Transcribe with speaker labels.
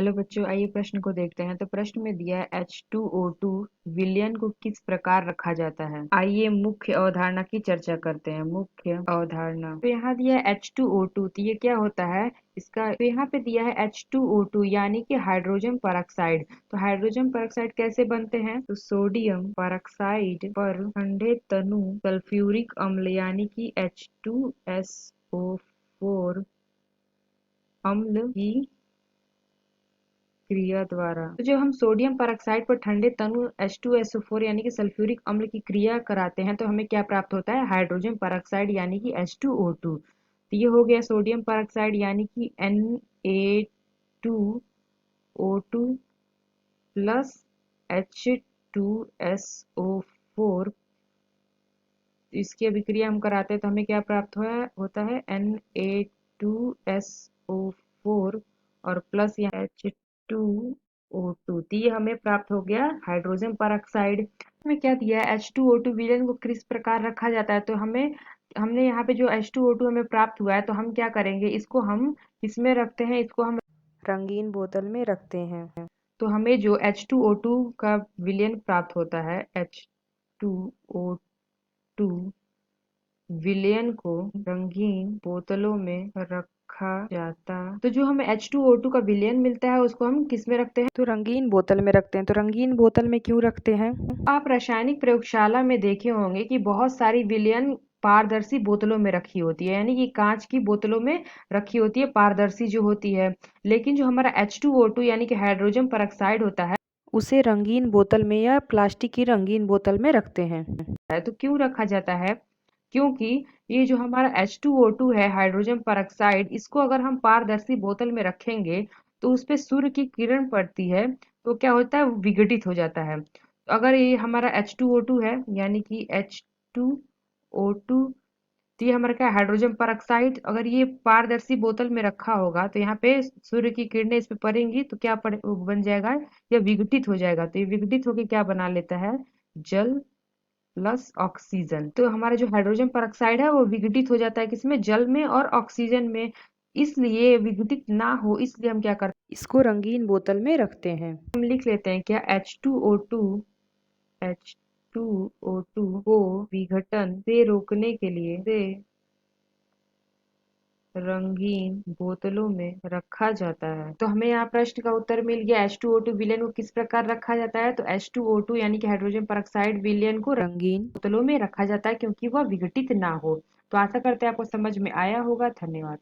Speaker 1: Hello बच्चों, आइए प्रश्न को देखते हैं। तो प्रश्न में दिया है H2O2 विलयन को किस प्रकार रखा जाता है। आइए मुख्य अवधारणा की चर्चा करते हैं। मुख्य अवधारणा, तो यहाँ दिया है H2O2, तो ये क्या होता है इसका। तो यहाँ पे दिया है H2O2 यानी कि हाइड्रोजन परऑक्साइड। तो हाइड्रोजन परऑक्साइड कैसे बनते हैं, तो सोडियम परऑक्साइड पर ठंडे तनु सल्फ्यूरिक अम्ल यानी कि H2SO4 अम्ल की क्रिया द्वारा। तो जब हम सोडियम परऑक्साइड पर ठंडे तनु H2SO4 यानी कि सल्फ्यूरिक अम्ल की क्रिया कराते हैं तो हमें क्या प्राप्त होता है, हाइड्रोजन परऑक्साइड यानी कि H2O2। तो ये हो गया सोडियम परऑक्साइड यानी कि Na2O2 प्लस H2SO4। इसकी अभिक्रिया हम कराते हैं तो हमें क्या प्राप्त होता है Na2SO4 और प्लस यहाँ H2O2। तो ये हमें प्राप्त हो गया हाइड्रोजन परऑक्साइड। हमें क्या दिया है, H2O2 विलयन को किस प्रकार रखा जाता है। तो हमने यहाँ पे जो H2O2 हमें प्राप्त हुआ है तो हम क्या करेंगे, इसको हम किसमें रखते हैं, इसको हम रंगीन बोतल में रखते हैं। तो हमें जो H2O2 का विलयन प्राप्त होता है, H2O2 विलयन को रंगीन बोतलों में रखा जाता। तो जो हमें H2O2 का विलयन मिलता है उसको हम किस में रखते हैं, तो रंगीन बोतल में रखते हैं। तो रंगीन बोतल में क्यों रखते हैं, आप रासायनिक प्रयोगशाला में देखे होंगे कि बहुत सारी विलयन पारदर्शी बोतलों में रखी होती है, यानी कि कांच की बोतलों में रखी होती है, पारदर्शी जो होती है। लेकिन जो हमारा H2O2 यानी कि हाइड्रोजन परऑक्साइड होता है उसे रंगीन बोतल में या प्लास्टिक की रंगीन बोतल में रखते हैं। तो क्यों रखा जाता है, क्योंकि ये जो हमारा H2O2 है हाइड्रोजन परऑक्साइड, इसको अगर हम पारदर्शी बोतल में रखेंगे तो उस पे सूर्य की किरण पड़ती है तो क्या होता है, वो विघटित हो जाता है। तो अगर ये हमारा H2O2 है यानी कि H2O2, तो ये हमारा क्या है, हाइड्रोजन परऑक्साइड। अगर ये पारदर्शी बोतल में रखा होगा तो यहाँ पे सूर्य की किरणें इस पे पड़ेंगी तो क्या वो बन जाएगा, या विघटित हो जाएगा। तो ये विघटित होकर क्या बना लेता है, जल प्लस ऑक्सीजन। तो हमारा जो हाइड्रोजन परऑक्साइड है वो विघटित हो जाता है किसमें, जल में और ऑक्सीजन में। इसलिए विघटित ना हो इसलिए हम क्या करते हैं, इसको रंगीन बोतल में रखते हैं। हम लिख लेते हैं क्या, H2O2 को विघटन से रोकने के लिए रंगीन बोतलों में रखा जाता है। तो हमें यहाँ प्रश्न का उत्तर मिल गया। H2O2 विलयन को किस प्रकार रखा जाता है, तो H2O2 यानी कि हाइड्रोजन परऑक्साइड विलयन को रंगीन बोतलों में रखा जाता है क्योंकि वह विघटित ना हो। तो आशा करते हैं आपको समझ में आया होगा। धन्यवाद।